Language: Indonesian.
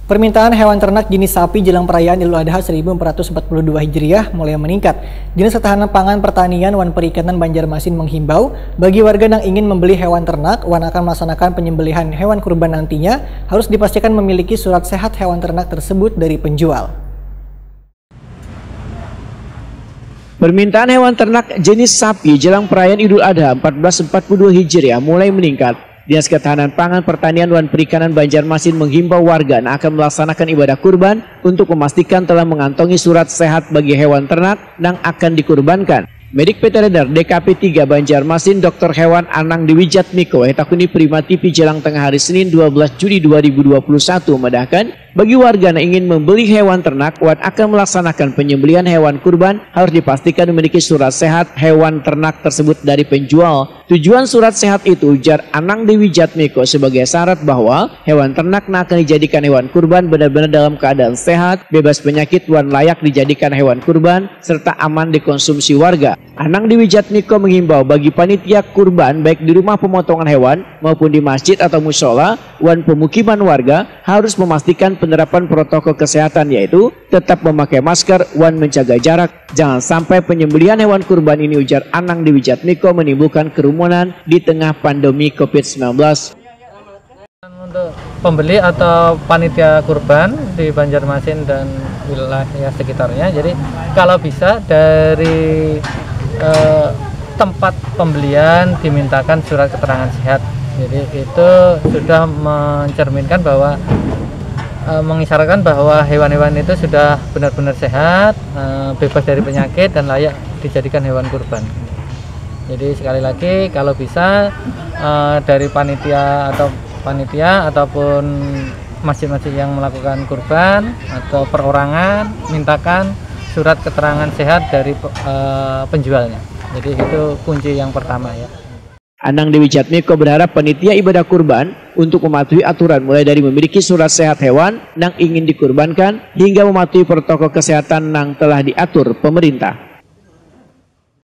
Permintaan hewan ternak jenis sapi jelang perayaan Idul Adha 1442 Hijriah mulai meningkat. Dinas Ketahanan Pangan Pertanian Wan Perikanan Banjarmasin menghimbau bagi warga yang ingin membeli hewan ternak, Wan akan melaksanakan penyembelihan hewan kurban nantinya harus dipastikan memiliki surat sehat hewan ternak tersebut dari penjual. Permintaan hewan ternak jenis sapi jelang perayaan Idul Adha 1442 Hijriah mulai meningkat. Dinas Ketahanan Pangan Pertanian Wan Perikanan Banjarmasin menghimbau warga yang akan melaksanakan ibadah kurban untuk memastikan telah mengantongi surat sehat bagi hewan ternak yang akan dikurbankan. Medik Veteriner DKP 3 Banjarmasin Dr. Hewan Anang Dewi Jatmiko Hetakuni Prima TV jelang tengah hari Senin 12 Juli 2021 medahkan bagi warga yang ingin membeli hewan ternak, Wan akan melaksanakan penyembelihan hewan kurban harus dipastikan memiliki surat sehat hewan ternak tersebut dari penjual. Tujuan surat sehat itu, ujar Anang Dewi Jatmiko, sebagai syarat bahwa hewan ternak yang akan dijadikan hewan kurban benar-benar dalam keadaan sehat, bebas penyakit, Wan layak dijadikan hewan kurban serta aman dikonsumsi warga. Anang Dewi Jatmiko menghimbau bagi panitia kurban baik di rumah pemotongan hewan maupun di masjid atau musola, Wan pemukiman warga harus memastikan penerapan protokol kesehatan, yaitu tetap memakai masker, Wan menjaga jarak. Jangan sampai penyembelihan hewan kurban ini, ujar Anang Dewi Jatmiko, menimbulkan kerumunan di tengah pandemi COVID-19. Untuk pembeli atau panitia kurban di Banjarmasin dan wilayah sekitarnya, jadi kalau bisa dari tempat pembelian dimintakan surat keterangan sehat. Jadi itu sudah mencerminkan bahwa mengisyaratkan bahwa hewan-hewan itu sudah benar-benar sehat, bebas dari penyakit dan layak dijadikan hewan kurban. Jadi sekali lagi kalau bisa dari panitia ataupun masjid-masjid yang melakukan kurban atau perorangan mintakan surat keterangan sehat dari penjualnya. Jadi itu kunci yang pertama ya. Anang Dewi Jatmiko berharap panitia ibadah kurban untuk mematuhi aturan mulai dari memiliki surat sehat hewan yang ingin dikurbankan hingga mematuhi protokol kesehatan yang telah diatur pemerintah.